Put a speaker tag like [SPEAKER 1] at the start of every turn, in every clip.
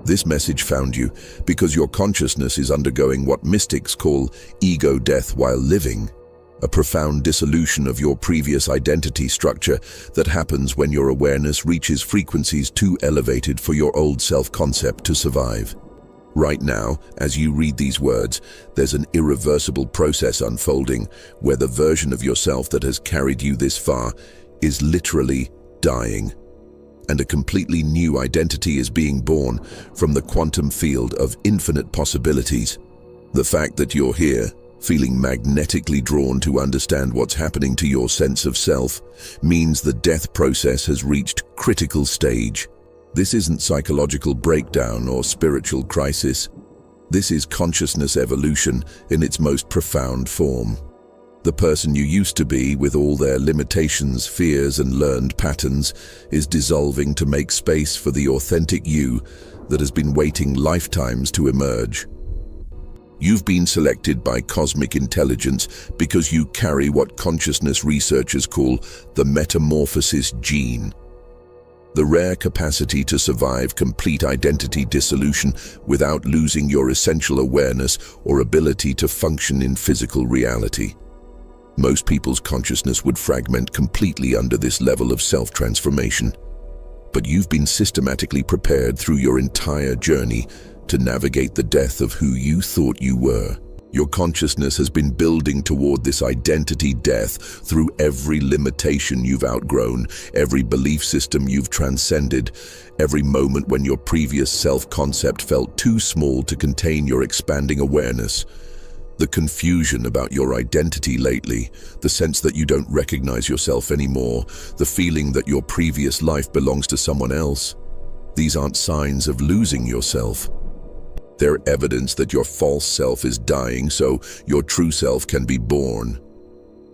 [SPEAKER 1] This message found you because your consciousness is undergoing what mystics call ego death while living, a profound dissolution of your previous identity structure that happens when your awareness reaches frequencies too elevated for your old self-concept to survive. Right now, as you read these words, there's an irreversible process unfolding where the version of yourself that has carried you this far is literally dying, and a completely new identity is being born from the quantum field of infinite possibilities. The fact that you're here, feeling magnetically drawn to understand what's happening to your sense of self, means the death process has reached critical stage. This isn't psychological breakdown or spiritual crisis. This is consciousness evolution in its most profound form. The person you used to be, with all their limitations, fears, and learned patterns, is dissolving to make space for the authentic you that has been waiting lifetimes to emerge. You've been selected by cosmic intelligence because you carry what consciousness researchers call the metamorphosis gene, the rare capacity to survive complete identity dissolution without losing your essential awareness or ability to function in physical reality. Most people's consciousness would fragment completely under this level of self-transformation. But you've been systematically prepared through your entire journey to navigate the death of who you thought you were. Your consciousness has been building toward this identity death through every limitation you've outgrown, every belief system you've transcended, every moment when your previous self-concept felt too small to contain your expanding awareness. The confusion about your identity lately, the sense that you don't recognize yourself anymore, the feeling that your previous life belongs to someone else. These aren't signs of losing yourself. They're evidence that your false self is dying so your true self can be born.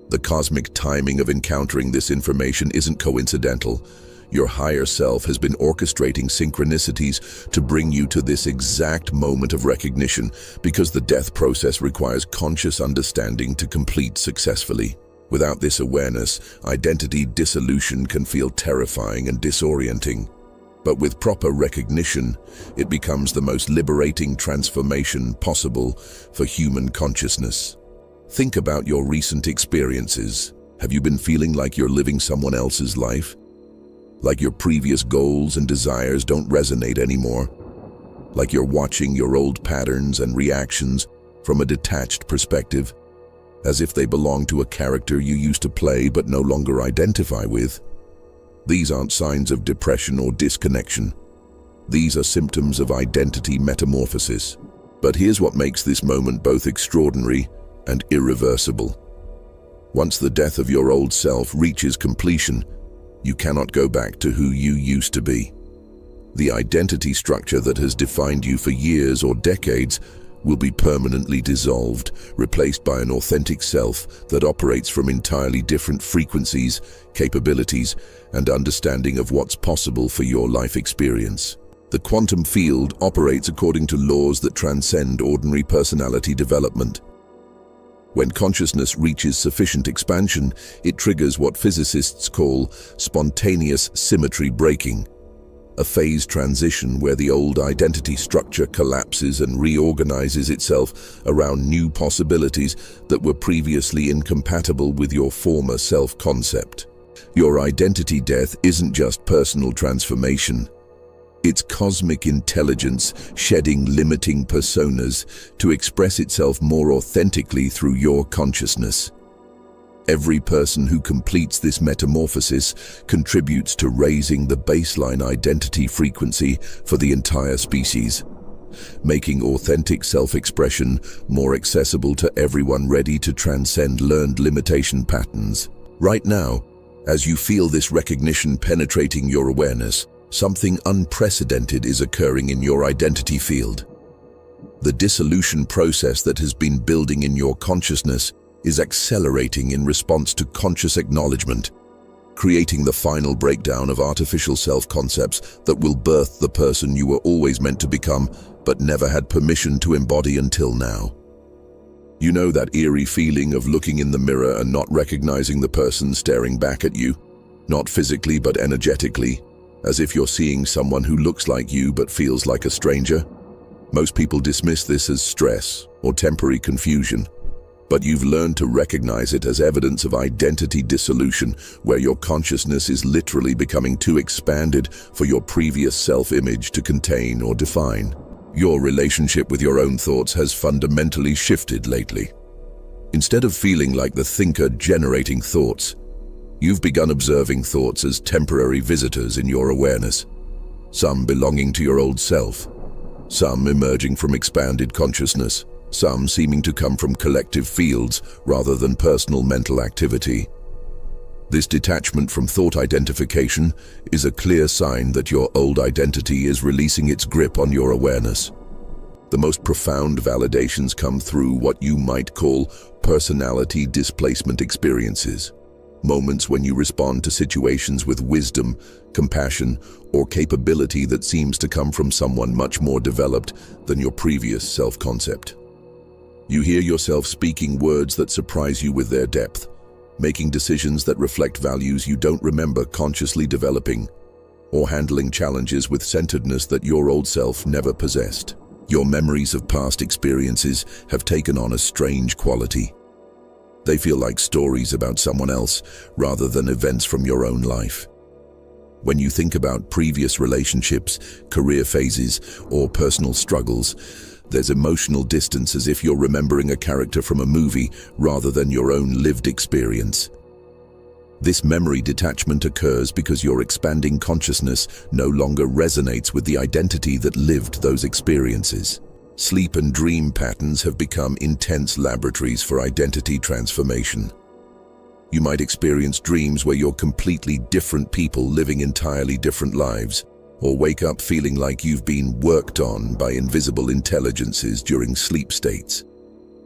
[SPEAKER 1] The cosmic timing of encountering this information isn't coincidental. Your higher self has been orchestrating synchronicities to bring you to this exact moment of recognition because the death process requires conscious understanding to complete successfully. Without this awareness, identity dissolution can feel terrifying and disorienting. But with proper recognition, it becomes the most liberating transformation possible for human consciousness. Think about your recent experiences. Have you been feeling like you're living someone else's life? Like your previous goals and desires don't resonate anymore? Like you're watching your old patterns and reactions from a detached perspective, as if they belong to a character you used to play but no longer identify with? These aren't signs of depression or disconnection. These are symptoms of identity metamorphosis. But here's what makes this moment both extraordinary and irreversible. Once the death of your old self reaches completion, you cannot go back to who you used to be. The identity structure that has defined you for years or decades will be permanently dissolved, replaced by an authentic self that operates from entirely different frequencies, capabilities, and understanding of what's possible for your life experience. The quantum field operates according to laws that transcend ordinary personality development. When consciousness reaches sufficient expansion, it triggers what physicists call spontaneous symmetry breaking, a phase transition where the old identity structure collapses and reorganizes itself around new possibilities that were previously incompatible with your former self-concept. Your identity death isn't just personal transformation. It's cosmic intelligence shedding limiting personas to express itself more authentically through your consciousness. Every person who completes this metamorphosis contributes to raising the baseline identity frequency for the entire species, making authentic self-expression more accessible to everyone ready to transcend learned limitation patterns. Right now, as you feel this recognition penetrating your awareness, something unprecedented is occurring in your identity field. The dissolution process that has been building in your consciousness is accelerating in response to conscious acknowledgement, creating the final breakdown of artificial self-concepts that will birth the person you were always meant to become but never had permission to embody until now. You know that eerie feeling of looking in the mirror and not recognizing the person staring back at you, not physically but energetically? as if you're seeing someone who looks like you but feels like a stranger. Most people dismiss this as stress or temporary confusion, but you've learned to recognize it as evidence of identity dissolution, where your consciousness is literally becoming too expanded for your previous self-image to contain or define. Your relationship with your own thoughts has fundamentally shifted lately. Instead of feeling like the thinker generating thoughts, you've begun observing thoughts as temporary visitors in your awareness, some belonging to your old self, some emerging from expanded consciousness, some seeming to come from collective fields rather than personal mental activity. This detachment from thought identification is a clear sign that your old identity is releasing its grip on your awareness. The most profound validations come through what you might call personality displacement experiences, moments when you respond to situations with wisdom, compassion, or capability that seems to come from someone much more developed than your previous self-concept. You hear yourself speaking words that surprise you with their depth, making decisions that reflect values you don't remember consciously developing, or handling challenges with centeredness that your old self never possessed. Your memories of past experiences have taken on a strange quality. They feel like stories about someone else rather than events from your own life. When you think about previous relationships, career phases, or personal struggles, there's emotional distance, as if you're remembering a character from a movie rather than your own lived experience. This memory detachment occurs because your expanding consciousness no longer resonates with the identity that lived those experiences. Sleep and dream patterns have become intense laboratories for identity transformation. You might experience dreams where you're completely different people living entirely different lives, or wake up feeling like you've been worked on by invisible intelligences during sleep states.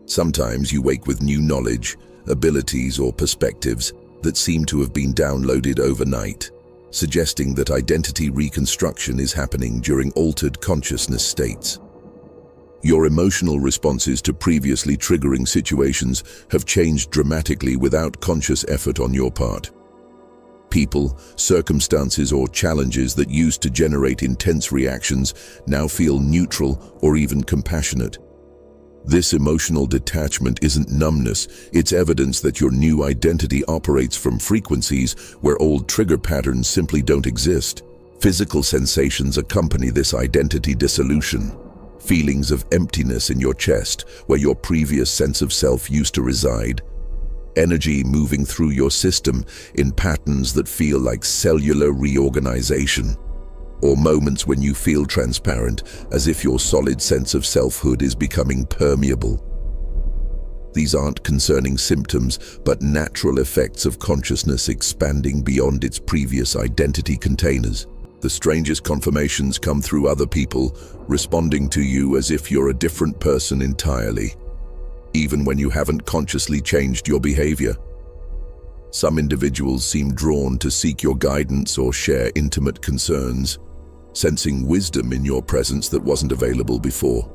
[SPEAKER 1] Sometimes you wake with new knowledge, abilities, or perspectives that seem to have been downloaded overnight, suggesting that identity reconstruction is happening during altered consciousness states. Your emotional responses to previously triggering situations have changed dramatically without conscious effort on your part. People, circumstances, or challenges that used to generate intense reactions now feel neutral or even compassionate. This emotional detachment isn't numbness, it's evidence that your new identity operates from frequencies where old trigger patterns simply don't exist. Physical sensations accompany this identity dissolution. Feelings of emptiness in your chest, where your previous sense of self used to reside. Energy moving through your system in patterns that feel like cellular reorganization. Or moments when you feel transparent, as if your solid sense of selfhood is becoming permeable. These aren't concerning symptoms, but natural effects of consciousness expanding beyond its previous identity containers. The strangest confirmations come through other people, responding to you as if you're a different person entirely, even when you haven't consciously changed your behavior. Some individuals seem drawn to seek your guidance or share intimate concerns, sensing wisdom in your presence that wasn't available before.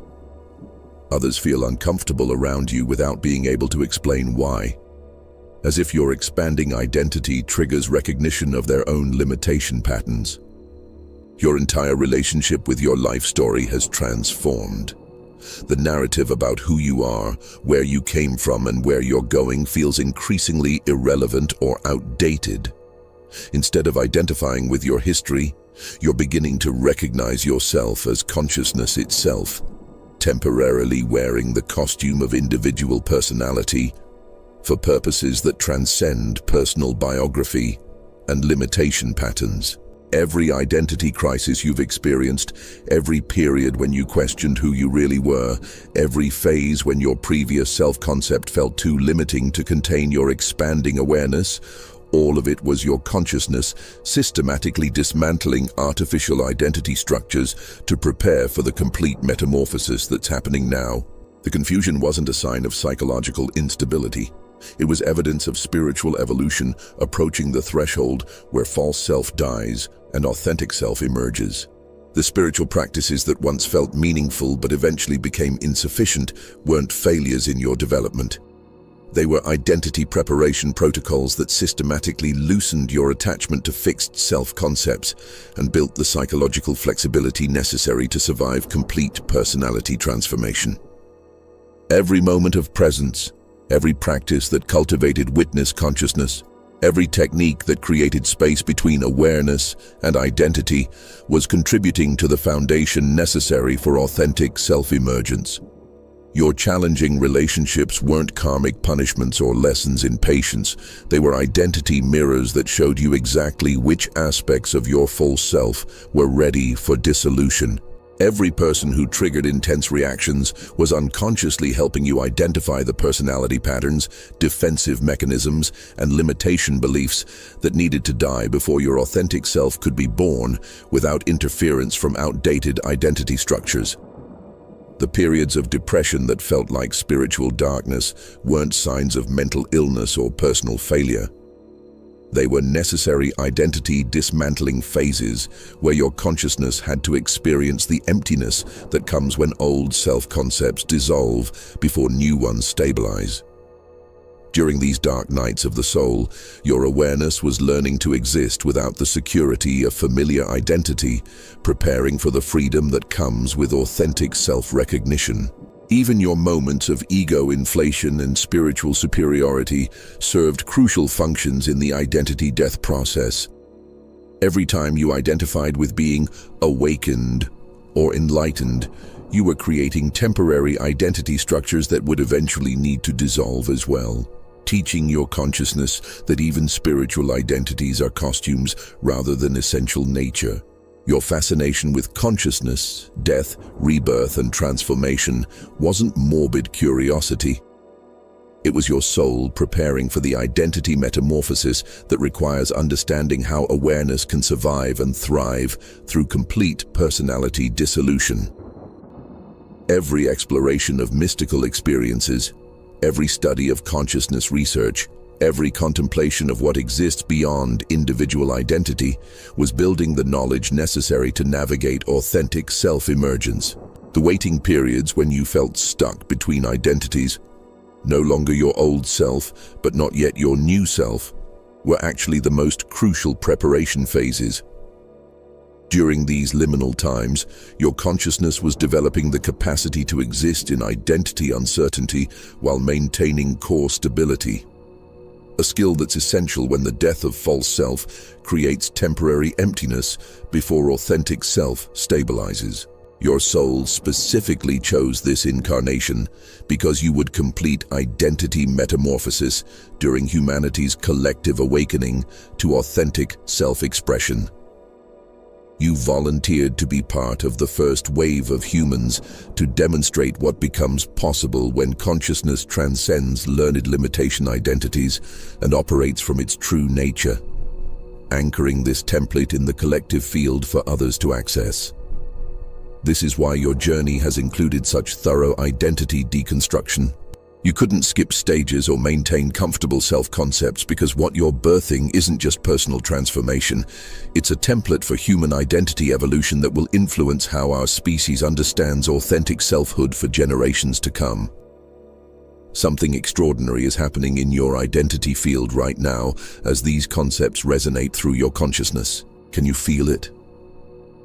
[SPEAKER 1] Others feel uncomfortable around you without being able to explain why, as if your expanding identity triggers recognition of their own limitation patterns. Your entire relationship with your life story has transformed. The narrative about who you are, where you came from, and where you're going feels increasingly irrelevant or outdated. Instead of identifying with your history, you're beginning to recognize yourself as consciousness itself, temporarily wearing the costume of individual personality for purposes that transcend personal biography and limitation patterns. Every identity crisis you've experienced, every period when you questioned who you really were, every phase when your previous self-concept felt too limiting to contain your expanding awareness, all of it was your consciousness systematically dismantling artificial identity structures to prepare for the complete metamorphosis that's happening now. The confusion wasn't a sign of psychological instability. It was evidence of spiritual evolution approaching the threshold where false self dies and authentic self emerges. The spiritual practices that once felt meaningful but eventually became insufficient weren't failures in your development. They were identity preparation protocols that systematically loosened your attachment to fixed self-concepts and built the psychological flexibility necessary to survive complete personality transformation. Every moment of presence, every practice that cultivated witness consciousness, every technique that created space between awareness and identity was contributing to the foundation necessary for authentic self-emergence. Your challenging relationships weren't karmic punishments or lessons in patience. They were identity mirrors that showed you exactly which aspects of your full self were ready for dissolution. Every person who triggered intense reactions was unconsciously helping you identify the personality patterns, defensive mechanisms, and limitation beliefs that needed to die before your authentic self could be born without interference from outdated identity structures. The periods of depression that felt like spiritual darkness weren't signs of mental illness or personal failure. They were necessary identity dismantling phases where your consciousness had to experience the emptiness that comes when old self-concepts dissolve before new ones stabilize. During these dark nights of the soul, your awareness was learning to exist without the security of familiar identity, preparing for the freedom that comes with authentic self-recognition. Even your moments of ego inflation and spiritual superiority served crucial functions in the identity death process. Every time you identified with being awakened or enlightened, you were creating temporary identity structures that would eventually need to dissolve as well, teaching your consciousness that even spiritual identities are costumes rather than essential nature. Your fascination with consciousness, death, rebirth, and transformation wasn't morbid curiosity. It was your soul preparing for the identity metamorphosis that requires understanding how awareness can survive and thrive through complete personality dissolution. Every exploration of mystical experiences, every study of consciousness research, every contemplation of what exists beyond individual identity was building the knowledge necessary to navigate authentic self-emergence. The waiting periods when you felt stuck between identities, no longer your old self, but not yet your new self, were actually the most crucial preparation phases. During these liminal times, your consciousness was developing the capacity to exist in identity uncertainty while maintaining core stability. A skill that's essential when the death of false self creates temporary emptiness before authentic self stabilizes. Your soul specifically chose this incarnation because you would complete identity metamorphosis during humanity's collective awakening to authentic self-expression. You volunteered to be part of the first wave of humans to demonstrate what becomes possible when consciousness transcends learned limitation identities and operates from its true nature, anchoring this template in the collective field for others to access. This is why your journey has included such thorough identity deconstruction. You couldn't skip stages or maintain comfortable self-concepts because what you're birthing isn't just personal transformation. It's a template for human identity evolution that will influence how our species understands authentic selfhood for generations to come. Something extraordinary is happening in your identity field right now as these concepts resonate through your consciousness. Can you feel it?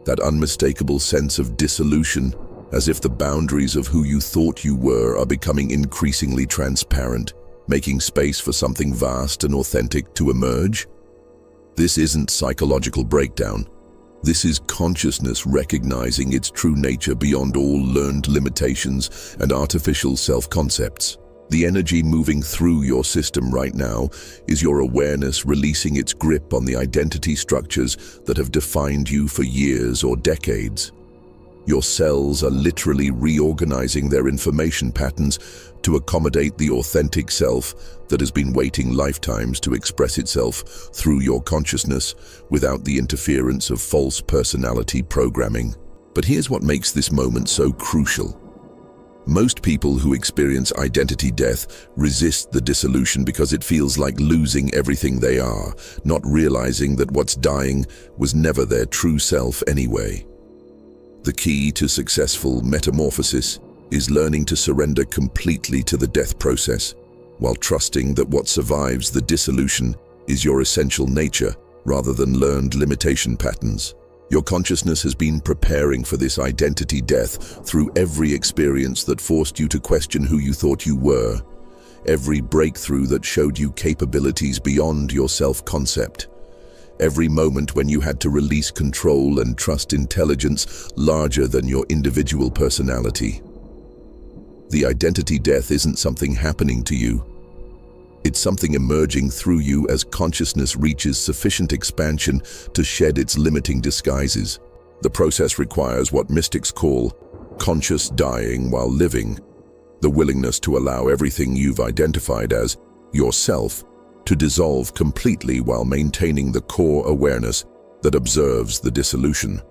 [SPEAKER 1] That unmistakable sense of dissolution, as if the boundaries of who you thought you were are becoming increasingly transparent, making space for something vast and authentic to emerge? This isn't psychological breakdown. This is consciousness recognizing its true nature beyond all learned limitations and artificial self-concepts. The energy moving through your system right now is your awareness releasing its grip on the identity structures that have defined you for years or decades. Your cells are literally reorganizing their information patterns to accommodate the authentic self that has been waiting lifetimes to express itself through your consciousness without the interference of false personality programming. But here's what makes this moment so crucial. Most people who experience identity death resist the dissolution because it feels like losing everything they are, not realizing that what's dying was never their true self anyway. The key to successful metamorphosis is learning to surrender completely to the death process. while trusting that what survives the dissolution is your essential nature rather than learned limitation patterns. Your consciousness has been preparing for this identity death through every experience that forced you to question who you thought you were, every breakthrough that showed you capabilities beyond your self-concept, every moment when you had to release control and trust intelligence larger than your individual personality. The identity death isn't something happening to you. It's something emerging through you as consciousness reaches sufficient expansion to shed its limiting disguises. The process requires what mystics call conscious dying while living, the willingness to allow everything you've identified as yourself to dissolve completely while maintaining the core awareness that observes the dissolution.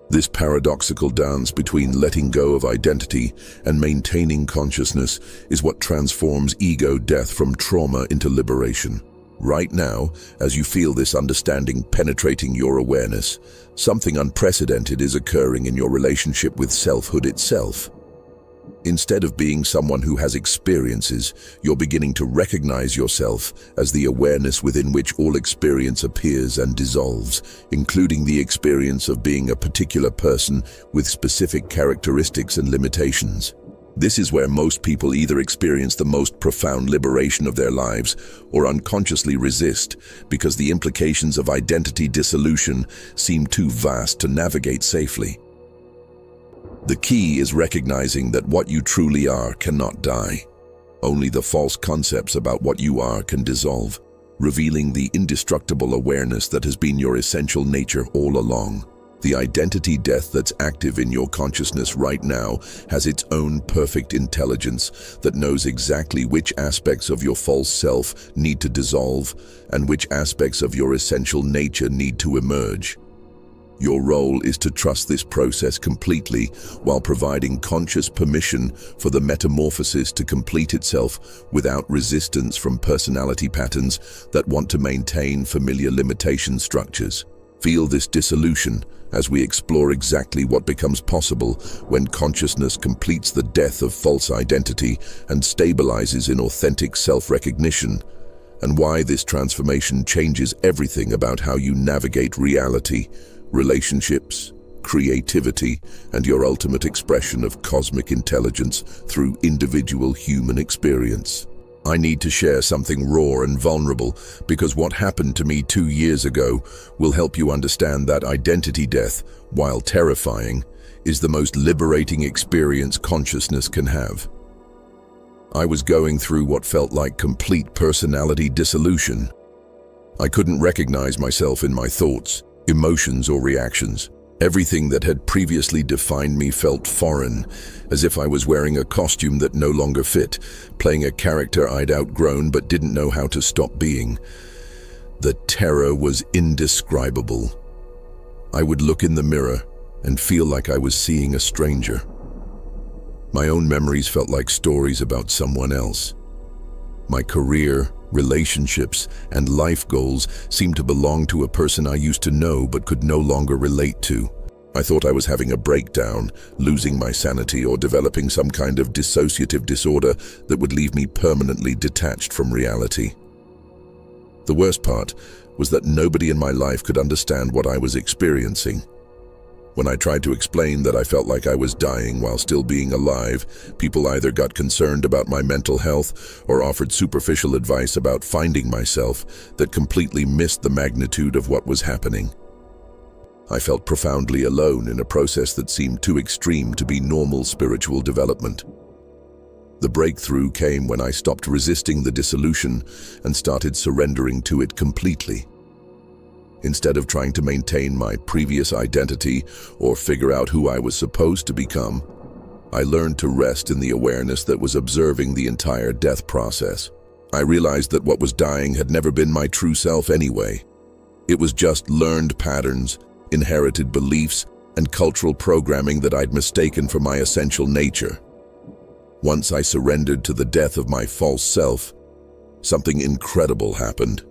[SPEAKER 1] This paradoxical dance between letting go of identity and maintaining consciousness is what transforms ego death from trauma into liberation. Right now, as you feel this understanding penetrating your awareness, something unprecedented is occurring in your relationship with selfhood itself. Instead of being someone who has experiences, you're beginning to recognize yourself as the awareness within which all experience appears and dissolves, including the experience of being a particular person with specific characteristics and limitations. This is where most people either experience the most profound liberation of their lives or unconsciously resist because the implications of identity dissolution seem too vast to navigate safely. The key is recognizing that what you truly are cannot die. Only the false concepts about what you are can dissolve, revealing the indestructible awareness that has been your essential nature all along. The identity death that's active in your consciousness right now has its own perfect intelligence that knows exactly which aspects of your false self need to dissolve and which aspects of your essential nature need to emerge. Your role is to trust this process completely while providing conscious permission for the metamorphosis to complete itself without resistance from personality patterns that want to maintain familiar limitation structures. Feel this dissolution as we explore exactly what becomes possible when consciousness completes the death of false identity and stabilizes in authentic self-recognition, and why this transformation changes everything about how you navigate reality, relationships, creativity, and your ultimate expression of cosmic intelligence through individual human experience. I need to share something raw and vulnerable because what happened to me 2 years ago will help you understand that identity death, while terrifying, is the most liberating experience consciousness can have. I was going through what felt like complete personality dissolution. I couldn't recognize myself in my thoughts, emotions, or reactions. Everything that had previously defined me felt foreign, as if I was wearing a costume that no longer fit, playing a character I'd outgrown but didn't know how to stop being. The terror was indescribable. I would look in the mirror and feel like I was seeing a stranger. My own memories felt like stories about someone else. My career, relationships, and life goals seemed to belong to a person I used to know but could no longer relate to. I thought I was having a breakdown, losing my sanity, or developing some kind of dissociative disorder that would leave me permanently detached from reality. The worst part was that nobody in my life could understand what I was experiencing. When I tried to explain that I felt like I was dying while still being alive, people either got concerned about my mental health or offered superficial advice about finding myself that completely missed the magnitude of what was happening. I felt profoundly alone in a process that seemed too extreme to be normal spiritual development. The breakthrough came when I stopped resisting the dissolution and started surrendering to it completely. Instead of trying to maintain my previous identity or figure out who I was supposed to become, I learned to rest in the awareness that was observing the entire death process. I realized that what was dying had never been my true self anyway. It was just learned patterns, inherited beliefs, and cultural programming that I'd mistaken for my essential nature. Once I surrendered to the death of my false self, something incredible happened.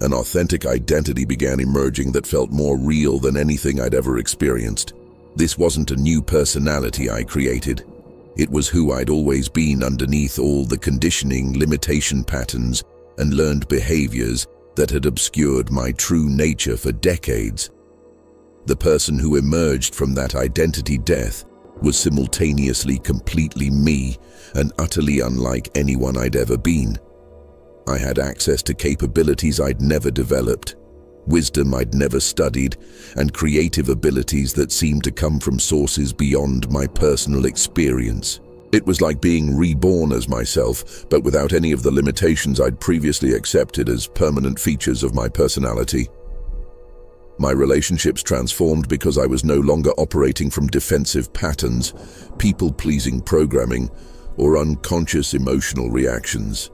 [SPEAKER 1] An authentic identity began emerging that felt more real than anything I'd ever experienced. This wasn't a new personality I created. It was who I'd always been underneath all the conditioning, limitation patterns, and learned behaviors that had obscured my true nature for decades. The person who emerged from that identity death was simultaneously completely me and utterly unlike anyone I'd ever been. I had access to capabilities I'd never developed, wisdom I'd never studied, and creative abilities that seemed to come from sources beyond my personal experience. It was like being reborn as myself, but without any of the limitations I'd previously accepted as permanent features of my personality. My relationships transformed because I was no longer operating from defensive patterns, people-pleasing programming, or unconscious emotional reactions.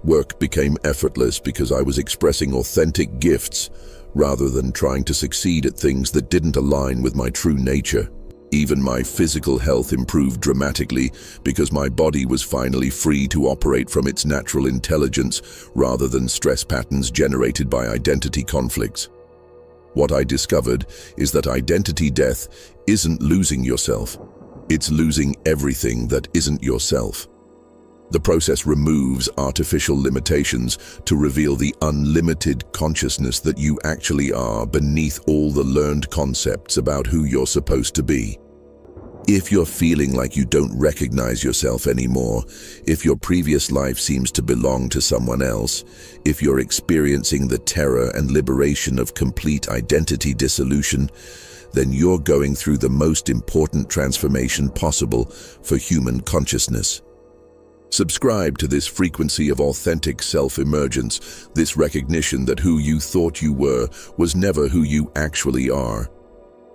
[SPEAKER 1] Work became effortless because I was expressing authentic gifts rather than trying to succeed at things that didn't align with my true nature. Even my physical health improved dramatically because my body was finally free to operate from its natural intelligence rather than stress patterns generated by identity conflicts. What I discovered is that identity death isn't losing yourself. It's losing everything that isn't yourself. The process removes artificial limitations to reveal the unlimited consciousness that you actually are beneath all the learned concepts about who you're supposed to be. If you're feeling like you don't recognize yourself anymore, if your previous life seems to belong to someone else, if you're experiencing the terror and liberation of complete identity dissolution, then you're going through the most important transformation possible for human consciousness. Subscribe to this frequency of authentic self-emergence, this recognition that who you thought you were was never who you actually are.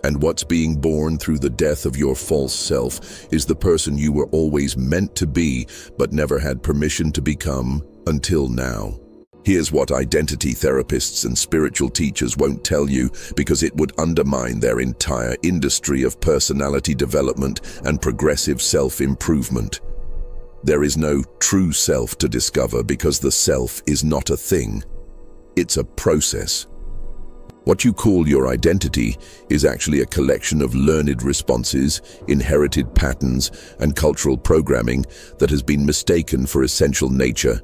[SPEAKER 1] And what's being born through the death of your false self is the person you were always meant to be but never had permission to become until now. Here's what identity therapists and spiritual teachers won't tell you because it would undermine their entire industry of personality development and progressive self-improvement. There is no true self to discover because the self is not a thing. It's a process. What you call your identity is actually a collection of learned responses, inherited patterns, and cultural programming that has been mistaken for essential nature.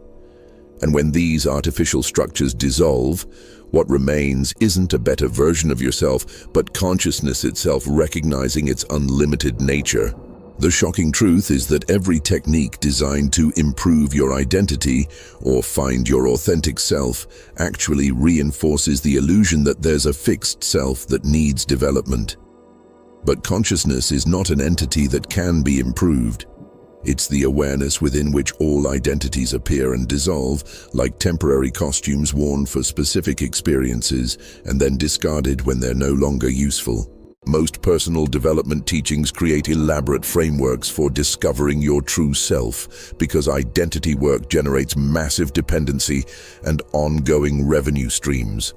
[SPEAKER 1] And when these artificial structures dissolve, what remains isn't a better version of yourself, but consciousness itself recognizing its unlimited nature. The shocking truth is that every technique designed to improve your identity or find your authentic self actually reinforces the illusion that there's a fixed self that needs development. But consciousness is not an entity that can be improved. It's the awareness within which all identities appear and dissolve, like temporary costumes worn for specific experiences and then discarded when they're no longer useful. Most personal development teachings create elaborate frameworks for discovering your true self because identity work generates massive dependency and ongoing revenue streams.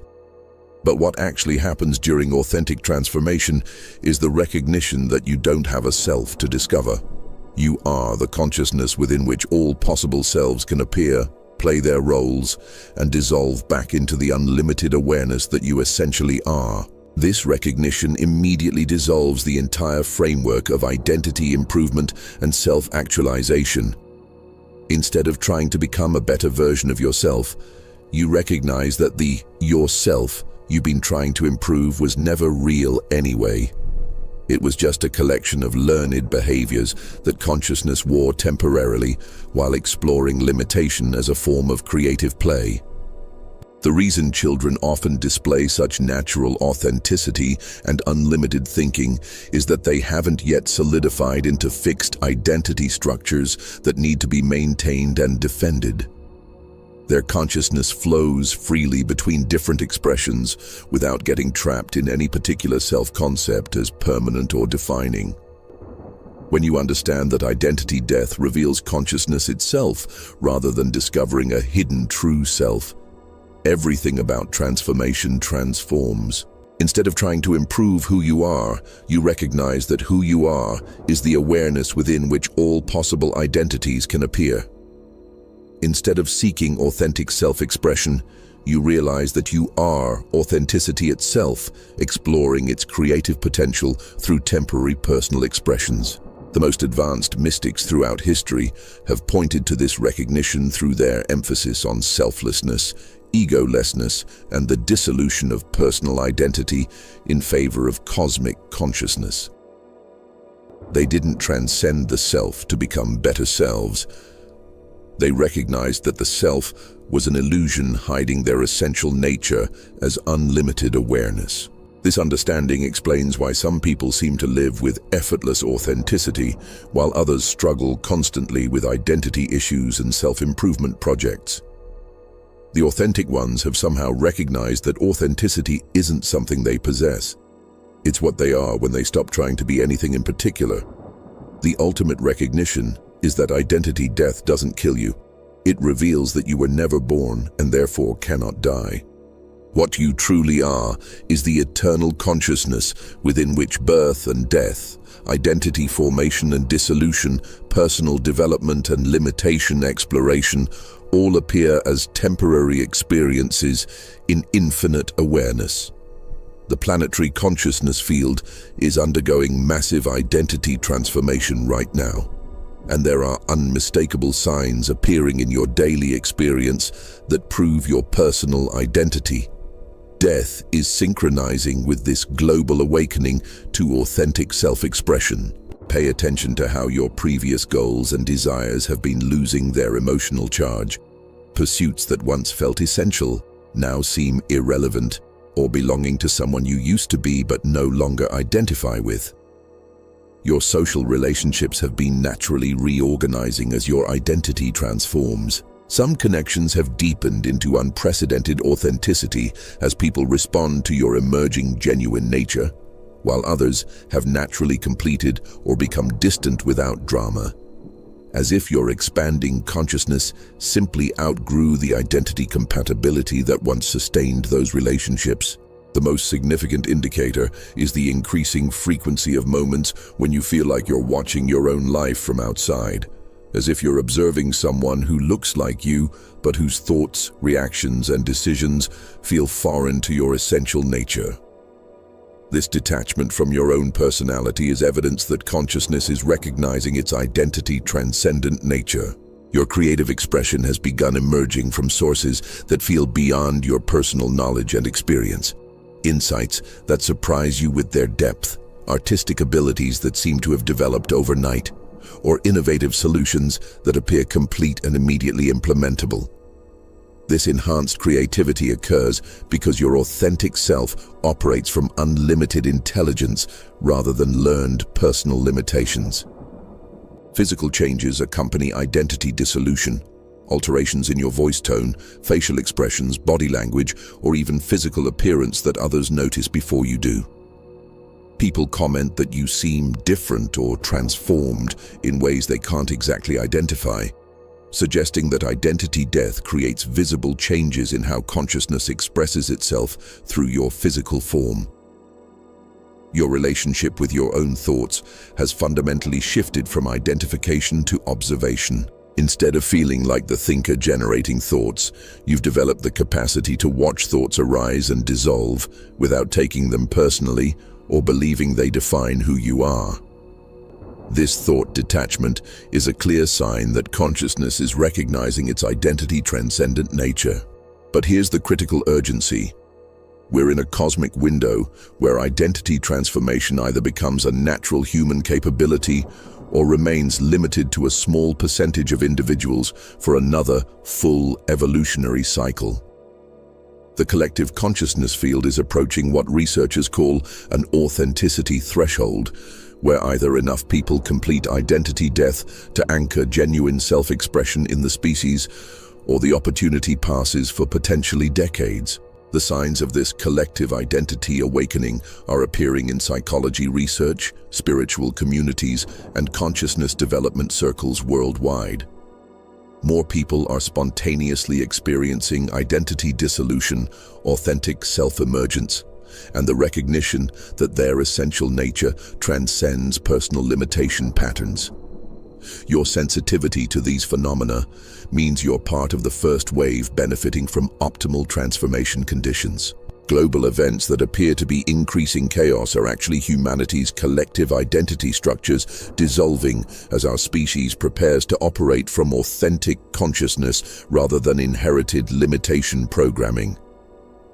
[SPEAKER 1] But what actually happens during authentic transformation is the recognition that you don't have a self to discover. You are the consciousness within which all possible selves can appear, play their roles, and dissolve back into the unlimited awareness that you essentially are. This recognition immediately dissolves the entire framework of identity improvement and self-actualization. Instead of trying to become a better version of yourself, you recognize that the yourself you've been trying to improve was never real anyway. It was just a collection of learned behaviors that consciousness wore temporarily while exploring limitation as a form of creative play. The reason children often display such natural authenticity and unlimited thinking is that they haven't yet solidified into fixed identity structures that need to be maintained and defended. Their consciousness flows freely between different expressions without getting trapped in any particular self-concept as permanent or defining. When you understand that identity death reveals consciousness itself rather than discovering a hidden true self, everything about transformation transforms. Instead of trying to improve who you are, you recognize that who you are is the awareness within which all possible identities can appear. Instead of seeking authentic self-expression, you realize that you are authenticity itself, exploring its creative potential through temporary personal expressions. The most advanced mystics throughout history have pointed to this recognition through their emphasis on selflessness, egolessness, and the dissolution of personal identity in favor of cosmic consciousness. They didn't transcend the self to become better selves. They recognized that the self was an illusion hiding their essential nature as unlimited awareness. This understanding explains why some people seem to live with effortless authenticity, while others struggle constantly with identity issues and self-improvement projects. The authentic ones have somehow recognized that authenticity isn't something they possess. It's what they are when they stop trying to be anything in particular. The ultimate recognition is that identity death doesn't kill you. It reveals that you were never born and therefore cannot die. What you truly are is the eternal consciousness within which birth and death, identity formation and dissolution, personal development and limitation exploration all appear as temporary experiences in infinite awareness. The planetary consciousness field is undergoing massive identity transformation right now, and there are unmistakable signs appearing in your daily experience that prove your personal identity. Death is synchronizing with this global awakening to authentic self-expression. Pay attention to how your previous goals and desires have been losing their emotional charge. Pursuits that once felt essential now seem irrelevant or belonging to someone you used to be but no longer identify with. Your social relationships have been naturally reorganizing as your identity transforms. Some connections have deepened into unprecedented authenticity as people respond to your emerging genuine nature, while others have naturally completed or become distant without drama, as if your expanding consciousness simply outgrew the identity compatibility that once sustained those relationships. The most significant indicator is the increasing frequency of moments when you feel like you're watching your own life from outside, as if you're observing someone who looks like you, but whose thoughts, reactions, and decisions feel foreign to your essential nature. This detachment from your own personality is evidence that consciousness is recognizing its identity-transcendent nature. Your creative expression has begun emerging from sources that feel beyond your personal knowledge and experience. Insights that surprise you with their depth, artistic abilities that seem to have developed overnight, or innovative solutions that appear complete and immediately implementable. This enhanced creativity occurs because your authentic self operates from unlimited intelligence rather than learned personal limitations. Physical changes accompany identity dissolution. Alterations in your voice tone, facial expressions, body language, or even physical appearance that others notice before you do. People comment that you seem different or transformed in ways they can't exactly identify, suggesting that identity death creates visible changes in how consciousness expresses itself through your physical form. Your relationship with your own thoughts has fundamentally shifted from identification to observation. Instead of feeling like the thinker generating thoughts, you've developed the capacity to watch thoughts arise and dissolve without taking them personally or believing they define who you are. This thought detachment is a clear sign that consciousness is recognizing its identity-transcendent nature. But here's the critical urgency. We're in a cosmic window where identity transformation either becomes a natural human capability or remains limited to a small percentage of individuals for another full evolutionary cycle. The collective consciousness field is approaching what researchers call an authenticity threshold, where either enough people complete identity death to anchor genuine self-expression in the species, or the opportunity passes for potentially decades. The signs of this collective identity awakening are appearing in psychology research, spiritual communities, and consciousness development circles worldwide. More people are spontaneously experiencing identity dissolution, authentic self-emergence, and the recognition that their essential nature transcends personal limitation patterns. Your sensitivity to these phenomena means you're part of the first wave benefiting from optimal transformation conditions. Global events that appear to be increasing chaos are actually humanity's collective identity structures dissolving as our species prepares to operate from authentic consciousness rather than inherited limitation programming.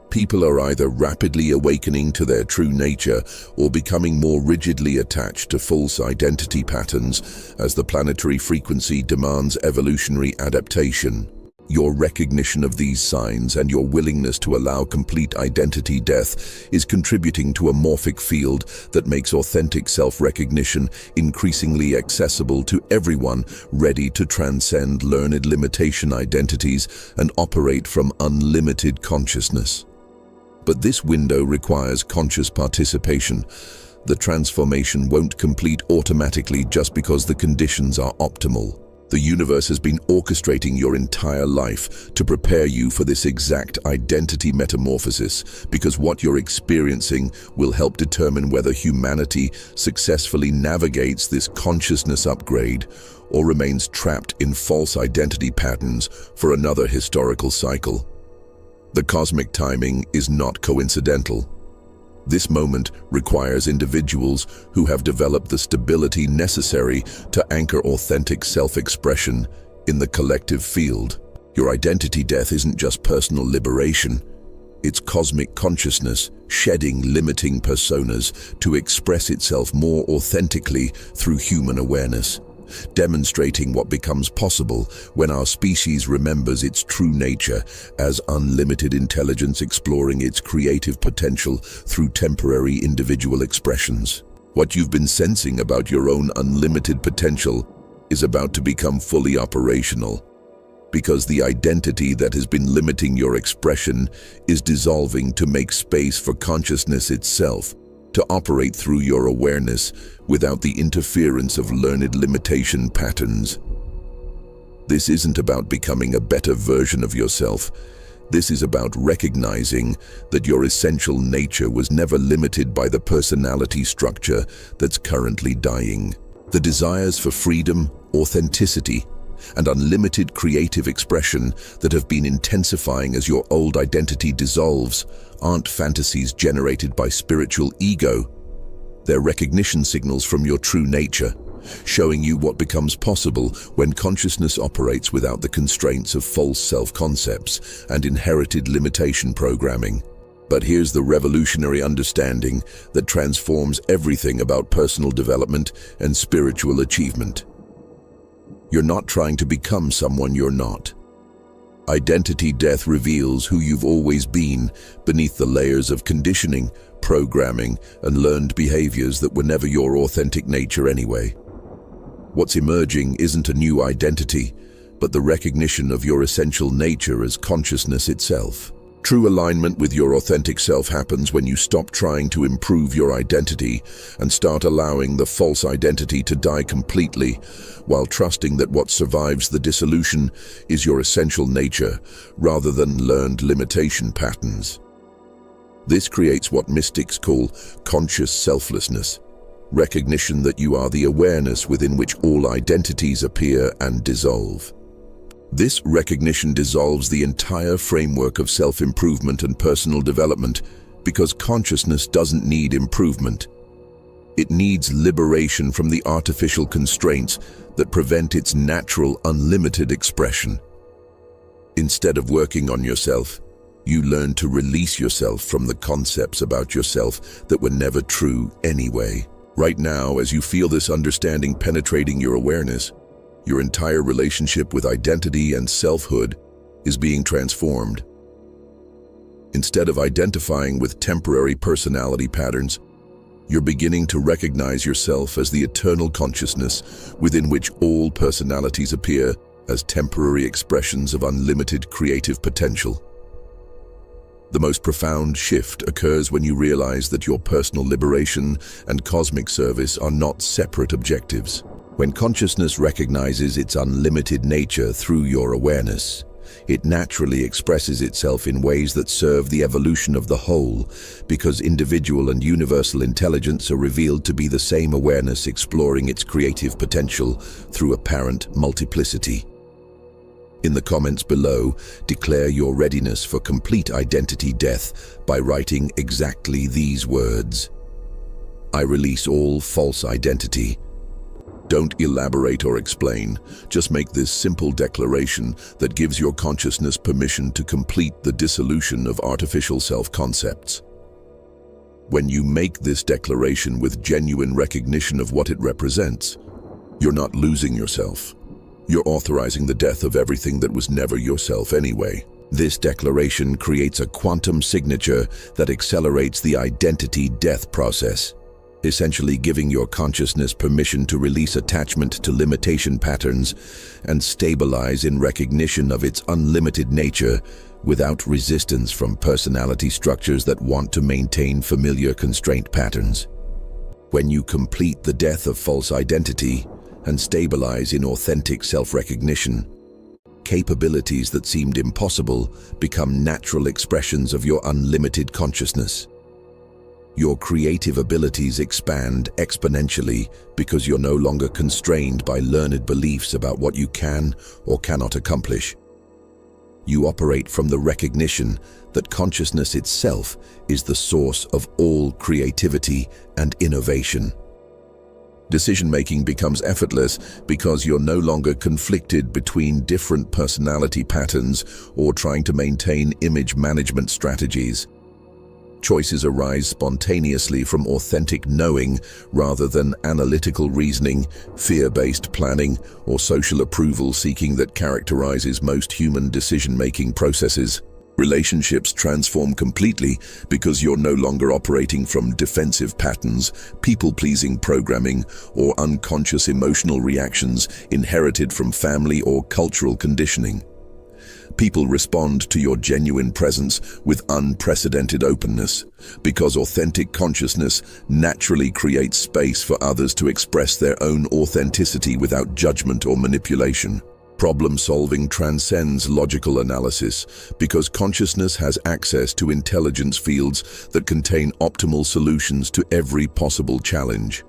[SPEAKER 1] People are either rapidly awakening to their true nature or becoming more rigidly attached to false identity patterns as the planetary frequency demands evolutionary adaptation. Your recognition of these signs and your willingness to allow complete identity death is contributing to a morphic field that makes authentic self-recognition increasingly accessible to everyone ready to transcend learned limitation identities and operate from unlimited consciousness. But this window requires conscious participation. The transformation won't complete automatically just because the conditions are optimal. The universe has been orchestrating your entire life to prepare you for this exact identity metamorphosis, because what you're experiencing will help determine whether humanity successfully navigates this consciousness upgrade or remains trapped in false identity patterns for another historical cycle. The cosmic timing is not coincidental. This moment requires individuals who have developed the stability necessary to anchor authentic self-expression in the collective field. Your identity death isn't just personal liberation. It's cosmic consciousness shedding limiting personas to express itself more authentically through human awareness, demonstrating what becomes possible when our species remembers its true nature as unlimited intelligence exploring its creative potential through temporary individual expressions. What you've been sensing about your own unlimited potential is about to become fully operational, because the identity that has been limiting your expression is dissolving to make space for consciousness itself to operate through your awareness without the interference of learned limitation patterns. This isn't about becoming a better version of yourself. This is about recognizing that your essential nature was never limited by the personality structure that's currently dying. The desires for freedom, authenticity, and unlimited creative expression that have been intensifying as your old identity dissolves aren't fantasies generated by spiritual ego. They're recognition signals from your true nature, showing you what becomes possible when consciousness operates without the constraints of false self-concepts and inherited limitation programming. But here's the revolutionary understanding that transforms everything about personal development and spiritual achievement. You're not trying to become someone you're not. Identity death reveals who you've always been beneath the layers of conditioning, programming, and learned behaviors that were never your authentic nature anyway. What's emerging isn't a new identity, but the recognition of your essential nature as consciousness itself. True alignment with your authentic self happens when you stop trying to improve your identity and start allowing the false identity to die completely, while trusting that what survives the dissolution is your essential nature rather than learned limitation patterns. This creates what mystics call conscious selflessness, recognition that you are the awareness within which all identities appear and dissolve. This recognition dissolves the entire framework of self-improvement and personal development, because consciousness doesn't need improvement. It needs liberation from the artificial constraints that prevent its natural, unlimited expression. Instead of working on yourself, you learn to release yourself from the concepts about yourself that were never true anyway. Right now, as you feel this understanding penetrating your awareness, your entire relationship with identity and selfhood is being transformed. Instead of identifying with temporary personality patterns, you're beginning to recognize yourself as the eternal consciousness within which all personalities appear as temporary expressions of unlimited creative potential. The most profound shift occurs when you realize that your personal liberation and cosmic service are not separate objectives. When consciousness recognizes its unlimited nature through your awareness, it naturally expresses itself in ways that serve the evolution of the whole, because individual and universal intelligence are revealed to be the same awareness exploring its creative potential through apparent multiplicity. In the comments below, declare your readiness for complete identity death by writing exactly these words. I release all false identity. Don't elaborate or explain. Just make this simple declaration that gives your consciousness permission to complete the dissolution of artificial self-concepts. When you make this declaration with genuine recognition of what it represents, you're not losing yourself. You're authorizing the death of everything that was never yourself anyway. This declaration creates a quantum signature that accelerates the identity death process, essentially giving your consciousness permission to release attachment to limitation patterns and stabilize in recognition of its unlimited nature without resistance from personality structures that want to maintain familiar constraint patterns. When you complete the death of false identity and stabilize in authentic self-recognition, capabilities that seemed impossible become natural expressions of your unlimited consciousness. Your creative abilities expand exponentially because you're no longer constrained by learned beliefs about what you can or cannot accomplish. You operate from the recognition that consciousness itself is the source of all creativity and innovation. Decision-making becomes effortless because you're no longer conflicted between different personality patterns or trying to maintain image management strategies. Choices arise spontaneously from authentic knowing rather than analytical reasoning, fear-based planning, or social approval seeking that characterizes most human decision-making processes. Relationships transform completely because you're no longer operating from defensive patterns, people-pleasing programming, or unconscious emotional reactions inherited from family or cultural conditioning. People respond to your genuine presence with unprecedented openness because authentic consciousness naturally creates space for others to express their own authenticity without judgment or manipulation. Problem-solving transcends logical analysis because consciousness has access to intelligence fields that contain optimal solutions to every possible challenge.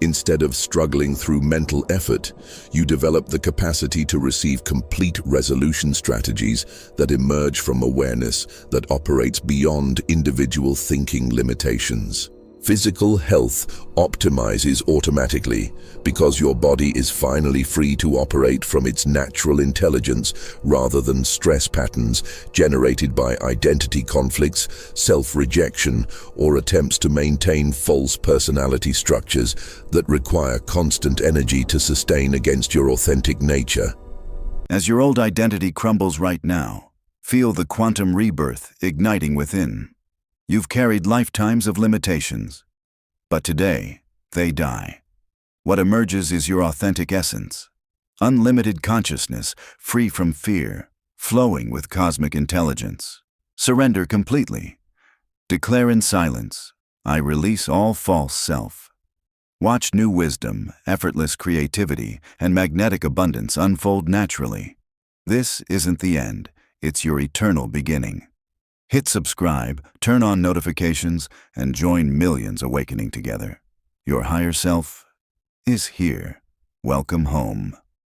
[SPEAKER 1] Instead of struggling through mental effort, you develop the capacity to receive complete resolution strategies that emerge from awareness that operates beyond individual thinking limitations. Physical health optimizes automatically because your body is finally free to operate from its natural intelligence rather than stress patterns generated by identity conflicts, self-rejection, or attempts to maintain false personality structures that require constant energy to sustain against your authentic nature.
[SPEAKER 2] As your old identity crumbles right now, feel the quantum rebirth igniting within. You've carried lifetimes of limitations, but today, they die. What emerges is your authentic essence, unlimited consciousness, free from fear, flowing with cosmic intelligence. Surrender completely. Declare in silence, I release all false self. Watch new wisdom, effortless creativity, and magnetic abundance unfold naturally. This isn't the end, it's your eternal beginning. Hit subscribe, turn on notifications, and join millions awakening together. Your higher self is here. Welcome home.